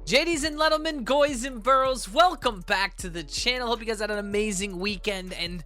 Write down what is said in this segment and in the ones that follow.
JDs and Lettlemen, Goys and Burrows, welcome back to the channel. Hope you guys had an amazing weekend, and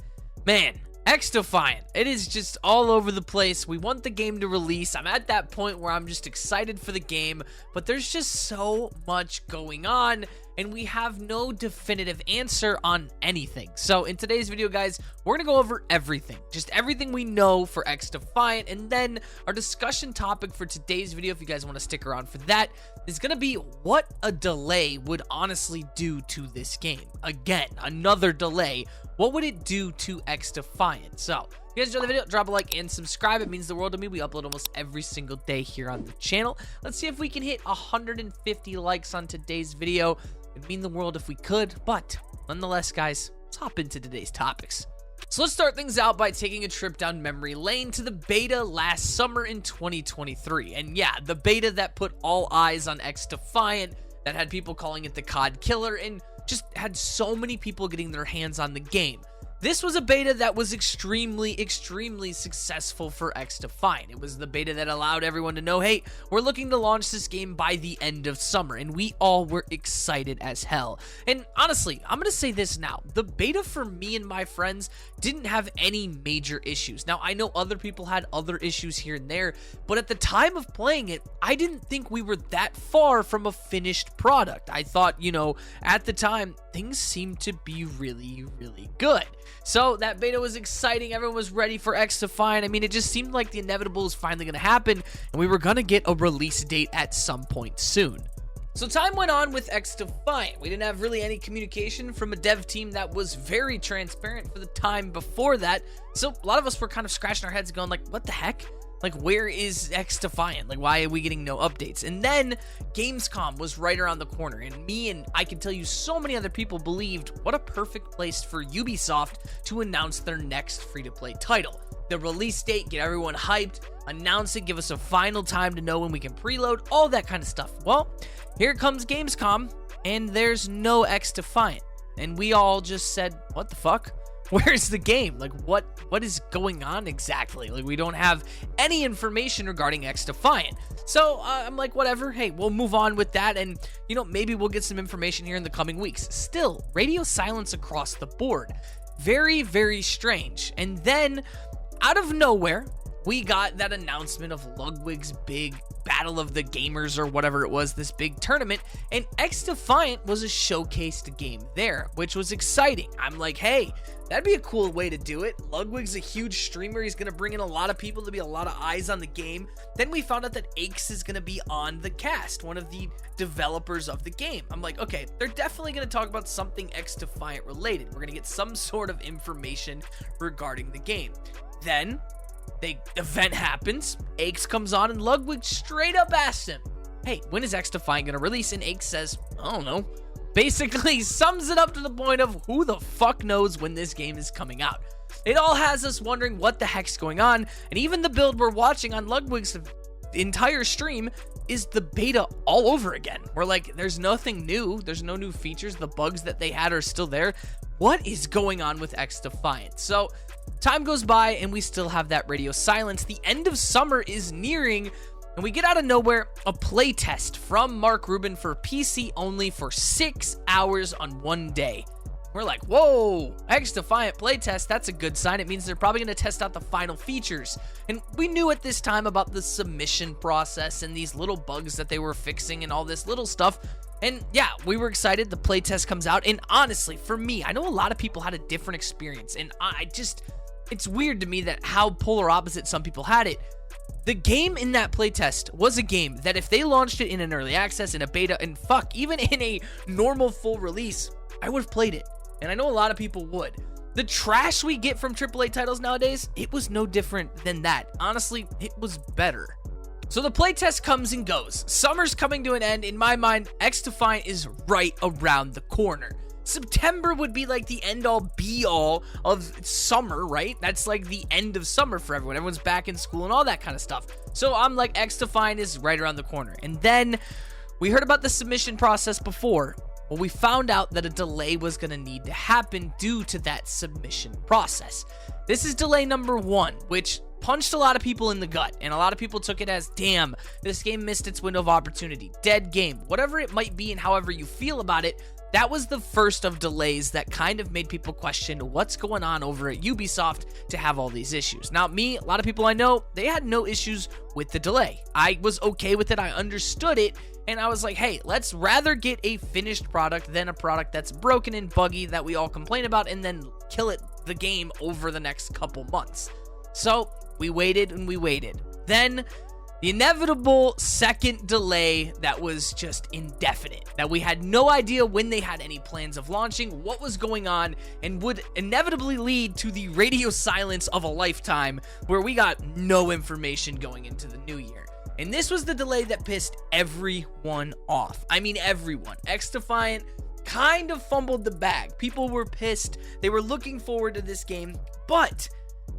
man, XDefiant, it is just all over the place. We want the game to release. I'm at that point where I'm just excited for the game, but there's just so much going on, and we have no definitive answer on anything. So in today's video, guys, we're gonna go over everything, just everything we know for XDefiant, and then our discussion topic for today's video, if you guys want to stick around for that, is gonna be what a delay would honestly do to this game. Again, another delay. What would it do to XDefiant? So, if you guys enjoyed the video, drop a like and subscribe. It means the world to me. We upload almost every single day here on the channel. Let's see if we can hit 150 likes on today's video. It'd mean the world if we could, but nonetheless, guys, let's hop into today's topics. So let's start things out by taking a trip down memory lane to the beta last summer in 2023. And yeah, the beta that put all eyes on XDefiant, that had people calling it the COD killer, and just had so many people getting their hands on the game. This was a beta that was extremely successful for XDefiant. It was the beta that allowed everyone to know, hey, we're looking to launch this game by the end of summer, and we all were excited as hell. And honestly, I'm gonna say this now, the beta for me and my friends didn't have any major issues. Now, I know other people had other issues here and there, but at the time of playing it, I didn't think we were that far from a finished product. I thought, you know, at the time, things seemed to be really good. So that beta was exciting. Everyone was ready for XDefiant. I mean, it just seemed like the inevitable was finally going to happen, and we were going to get a release date at some point soon. So time went on with XDefiant. We didn't have really any communication from a dev team that was very transparent for the time before that. So a lot of us were kind of scratching our heads going like, what the heck? Like, where is XDefiant? Like, why are we getting no updates? And then Gamescom was right around the corner, and me and I can tell you so many other people believed what a perfect place for Ubisoft to announce their next free-to-play title. The release date, get everyone hyped, announce it, give us a final time to know when we can preload, all that kind of stuff. Well, here comes Gamescom, and there's no XDefiant. And we all just said, what the fuck? Where's the game? Like, what is going on exactly? Like, we don't have any information regarding XDefiant. So, I'm like, whatever. Hey, we'll move on with that, and, you know, maybe we'll get some information here in the coming weeks. Still, radio silence across the board. Very strange. And then, out of nowhere, we got that announcement of Ludwig's big Battle of the Gamers or whatever it was, this big tournament, and XDefiant was a showcased game there, which was exciting. I'm like, hey, that'd be a cool way to do it. Ludwig's a huge streamer. He's going to bring in a lot of people to be a lot of eyes on the game. Then we found out that Aches is going to be on the cast, one of the developers of the game. I'm like, okay, they're definitely going to talk about something XDefiant related. We're going to get some sort of information regarding the game. Then the event happens, Aches comes on, and Ludwig straight up asks him, hey, when is XDefiant gonna release? And Aches says, I don't know. Basically sums it up to the point of who the fuck knows when this game is coming out. It all has us wondering what the heck's going on, and even the build we're watching on Ludwig's entire stream is the beta all over again. We're like, there's nothing new, there's no new features, the bugs that they had are still there. What is going on with XDefiant? So time goes by and we still have that radio silence. The end of summer is nearing, and we get out of nowhere a playtest from Mark Rubin for PC only for 6 hours on one day. We're like, whoa, XDefiant playtest, that's a good sign. It means they're probably going to test out the final features. And we knew at this time about the submission process and these little bugs that they were fixing and all this little stuff. And yeah, we were excited. The playtest comes out. And honestly, for me, I know a lot of people had a different experience. And it's weird to me that how polar opposite some people had it. The game in that playtest was a game that if they launched it in an early access, in a beta, and fuck, even in a normal full release, I would have played it. And I know a lot of people would. The trash we get from AAA titles nowadays, it was no different than that. Honestly, it was better. So the playtest comes and goes. Summer's coming to an end. In my mind, XDefiant is right around the corner. September would be like the end-all be-all of summer, right? That's like the end of summer for everyone. Everyone's back in school and all that kind of stuff. So I'm like, XDefiant is right around the corner. And then we heard about the submission process before. Well, we found out that a delay was going to need to happen due to that submission process. This is delay number 1, which punched a lot of people in the gut, and a lot of people took it as, damn, this game missed its window of opportunity, dead game, whatever it might be and however you feel about it. That was the first of delays that kind of made people question what's going on over at Ubisoft to have all these issues. Now, me, a lot of people I know, they had no issues with the delay. I was okay with it, I understood it, and I was like, hey, let's rather get a finished product than a product that's broken and buggy that we all complain about and then kill the game over the next couple months. So, we waited and we waited. Then, the inevitable second delay that was just indefinite, that we had no idea when they had any plans of launching, what was going on, and would inevitably lead to the radio silence of a lifetime, where we got no information going into the new year. And this was the delay that pissed everyone off. I mean, everyone. XDefiant kind of fumbled the bag. People were pissed. They were looking forward to this game, but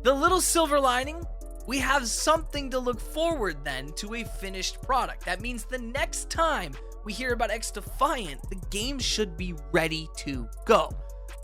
the little silver lining, we have something to look forward then to a finished product. That means the next time we hear about XDefiant, the game should be ready to go.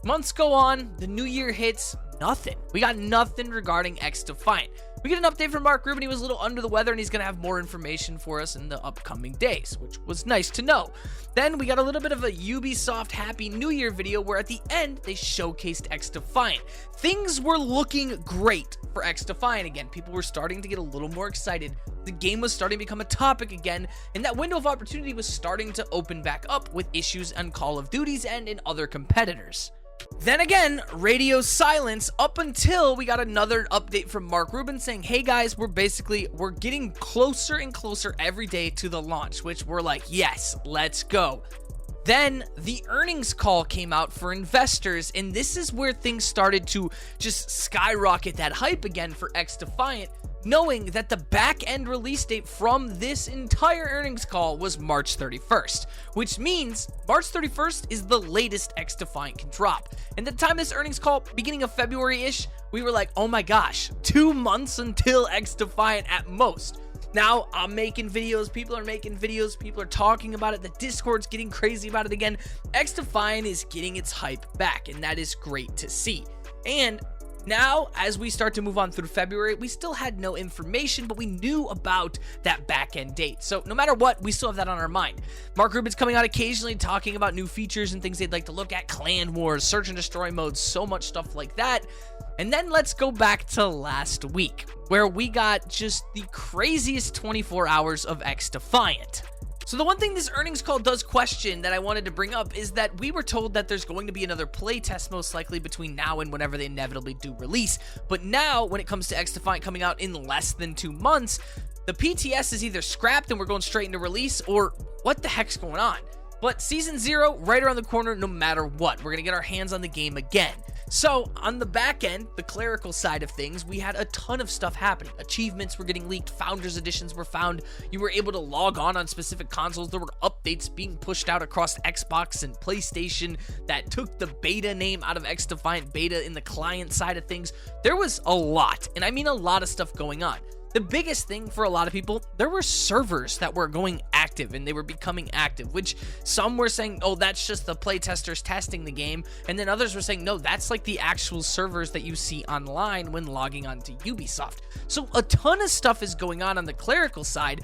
Months go on, the new year hits, nothing. We got nothing regarding XDefiant. We get an update from Mark Rubin. He was a little under the weather, and he's going to have more information for us in the upcoming days, which was nice to know. Then we got a little bit of a Ubisoft Happy New Year video where at the end, they showcased XDefiant. Things were looking great for XDefiant again. People were starting to get a little more excited. The game was starting to become a topic again, and that window of opportunity was starting to open back up with issues on Call of Duty's end and other competitors. Then again, radio silence up until we got another update from Mark Rubin saying, hey guys, we're getting closer and closer every day to the launch, which we're like, yes, let's go. Then the earnings call came out for investors, and this is where things started to just skyrocket that hype again for XDefiant, knowing that the back-end release date from this entire earnings call was March 31st, which means March 31st is the latest XDefiant can drop. And at the time of this earnings call, beginning of February-ish, we were like, oh my gosh, 2 months until XDefiant at most. Now, I'm making videos, people are making videos, people are talking about it, the Discord's getting crazy about it again. XDefiant is getting its hype back, and that is great to see. And now, as we start to move on through February, we still had no information, but we knew about that back-end date. So no matter what, we still have that on our mind. Mark Rubin's coming out occasionally talking about new features and things they'd like to look at, clan wars, search and destroy modes, so much stuff like that. And then let's go back to last week, where we got just the craziest 24 hours of XDefiant. So the one thing this earnings call does question that I wanted to bring up is that we were told that there's going to be another playtest most likely between now and whenever they inevitably do release. But now, when it comes to XDefiant coming out in less than 2 months, the PTS is either scrapped and we're going straight into release, or what the heck's going on? But Season 0, right around the corner no matter what. We're going to get our hands on the game again. So, on the back end, the clerical side of things, we had a ton of stuff happening. Achievements were getting leaked, Founders Editions were found, you were able to log on specific consoles, there were updates being pushed out across Xbox and PlayStation that took the beta name out of XDefiant Beta in the client side of things. There was a lot, and I mean a lot of stuff going on. The biggest thing for a lot of people, there were servers that were going active and they were becoming active, which some were saying, oh, that's just the playtesters testing the game. And then others were saying, no, that's like the actual servers that you see online when logging onto Ubisoft. So a ton of stuff is going on the clerical side.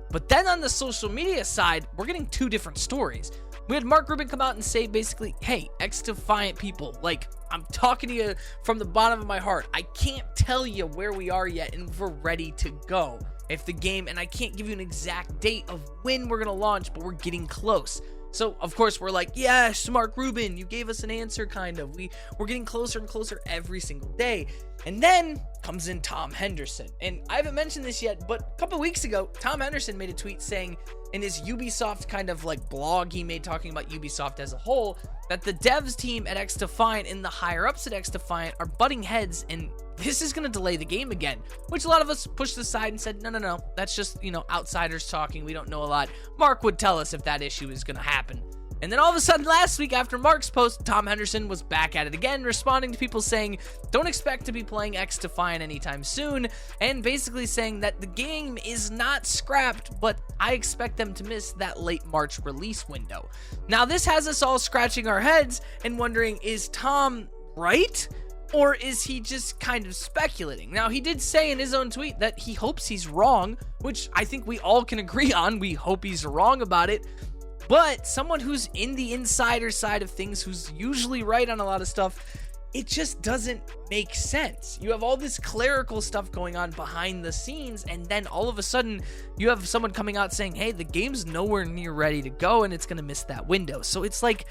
But then on the social media side, we're getting two different stories. We had Mark Rubin come out and say basically, hey, XDefiant people, like, I'm talking to you from the bottom of my heart. I can't tell you where we are yet and we're ready to go. If the game, and I can't give you an exact date of when we're going to launch, but we're getting close. So, of course, we're like, yes, Mark Rubin, you gave us an answer, kind of. We're getting closer and closer every single day. And then comes in Tom Henderson. And I haven't mentioned this yet, but a couple weeks ago, Tom Henderson made a tweet saying in his Ubisoft kind of like blog he made talking about Ubisoft as a whole, that the devs team at XDefiant and the higher ups at XDefiant are butting heads, and this is going to delay the game again, which a lot of us pushed aside and said, no, that's just, outsiders talking. We don't know a lot. Mark would tell us if that issue is going to happen. And then all of a sudden last week after Mark's post, Tom Henderson was back at it again, responding to people saying, don't expect to be playing XDefiant anytime soon, and basically saying that the game is not scrapped, but I expect them to miss that late March release window. Now this has us all scratching our heads and wondering, is Tom right? Or is he just kind of speculating? Now, he did say in his own tweet that he hopes he's wrong, which I think we all can agree on. We hope he's wrong about it. But someone who's in the insider side of things, who's usually right on a lot of stuff, it just doesn't make sense. You have all this clerical stuff going on behind the scenes, and then all of a sudden you have someone coming out saying, hey, the game's nowhere near ready to go and it's going to miss that window. So it's like,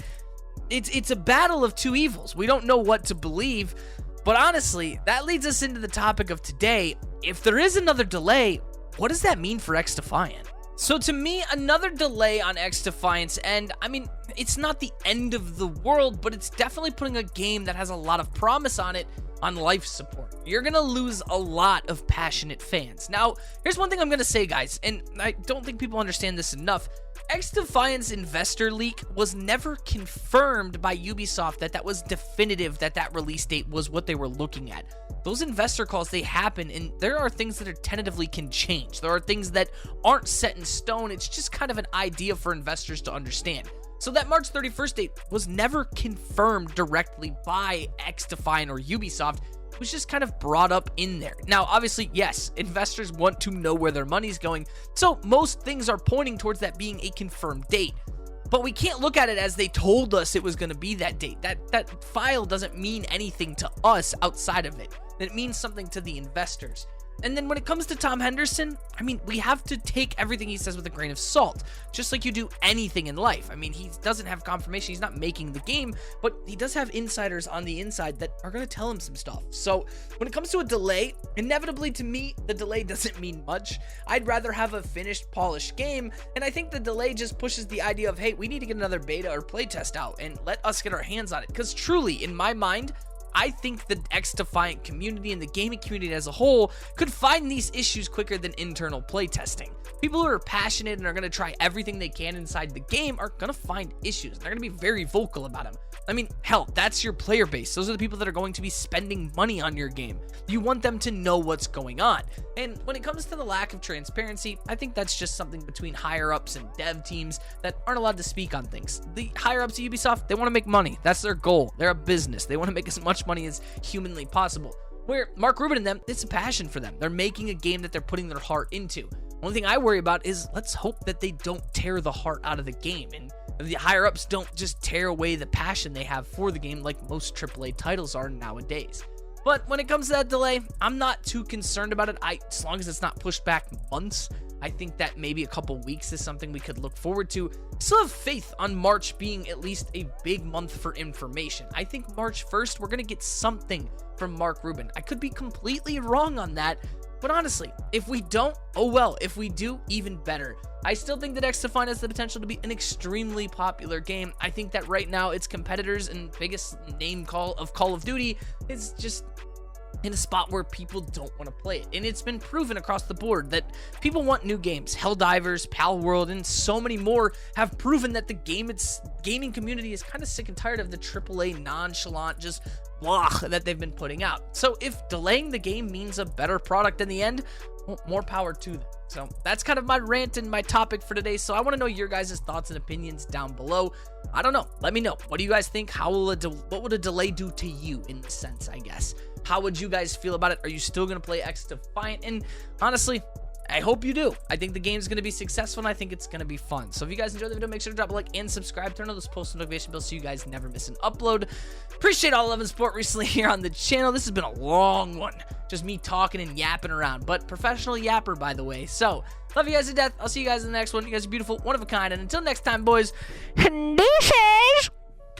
it's a battle of two evils. We don't know what to believe, but honestly, that leads us into the topic of today. If there is another delay, what does that mean for XDefiant? So to me, another delay on XDefiant's end, I mean, it's not the end of the world, but it's definitely putting a game that has a lot of promise on it on life support. You're gonna lose a lot of passionate fans. Now, here's one thing I'm gonna say, guys, and I don't think people understand this enough. XDefiant's investor leak was never confirmed by Ubisoft that was definitive, that release date was what they were looking at. Those investor calls, they happen, and there are things that are tentatively can change. There are things that aren't set in stone. It's just kind of an idea for investors to understand. So that March 31st date was never confirmed directly by XDefiant or Ubisoft. It was just kind of brought up in there. Now, obviously, yes, investors want to know where their money's going, so most things are pointing towards that being a confirmed date. But we can't look at it as they told us it was going to be that date. That file doesn't mean anything to us outside of it. It means something to the investors. And then when it comes to Tom Henderson, I mean, we have to take everything he says with a grain of salt, just like you do anything in life. I mean, he doesn't have confirmation. He's not making the game, but he does have insiders on the inside that are going to tell him some stuff. So when it comes to a delay, inevitably to me, the delay doesn't mean much. I'd rather have a finished, polished game. And I think the delay just pushes the idea of, hey, we need to get another beta or playtest out and let us get our hands on it. Because truly, in my mind, I think the XDefiant community and the gaming community as a whole could find these issues quicker than internal playtesting. People who are passionate and are going to try everything they can inside the game are going to find issues. They're going to be very vocal about them. I mean, hell, that's your player base. Those are the people that are going to be spending money on your game. You want them to know what's going on. And when it comes to the lack of transparency, I think that's just something between higher-ups and dev teams that aren't allowed to speak on things. The higher-ups at Ubisoft, they want to make money. That's their goal. They're a business. They want to make as much money as humanly possible. Where Mark Rubin and them, it's a passion for them. They're making a game that they're putting their heart into. One thing I worry about is let's hope that they don't tear the heart out of the game, and the higher-ups don't just tear away the passion they have for the game like most AAA titles are nowadays. But when it comes to that delay, I'm not too concerned about it. As long as it's not pushed back months, I think that maybe a couple weeks is something we could look forward to. I still have faith on March being at least a big month for information. I think March 1st, we're going to get something from Mark Rubin. I could be completely wrong on that, but honestly, if we don't, oh well. If we do, even better. I still think that XDefiant has the potential to be an extremely popular game. I think that right now its competitors and biggest name Call of Duty is just in a spot where people don't want to play it. And it's been proven across the board that people want new games. Helldivers, Palworld, and so many more have proven that the gaming community is kind of sick and tired of the AAA nonchalant, just blah that they've been putting out. So if delaying the game means a better product in the end, well, more power to them. So that's kind of my rant and my topic for today. So I want to know your guys' thoughts and opinions down below. I don't know. Let me know. What do you guys think? What would a delay do to you in this sense, I guess? How would you guys feel about it? Are you still going to play XDefiant? And honestly, I hope you do. I think the game's going to be successful, and I think it's going to be fun. So if you guys enjoyed the video, make sure to drop a like and subscribe. Turn on those post notification bells so you guys never miss an upload. Appreciate all the love and support recently here on the channel. This has been a long one. Just me talking and yapping around, but professional yapper, by the way. So love you guys to death. I'll see you guys in the next one. You guys are beautiful, one of a kind. And until next time, boys,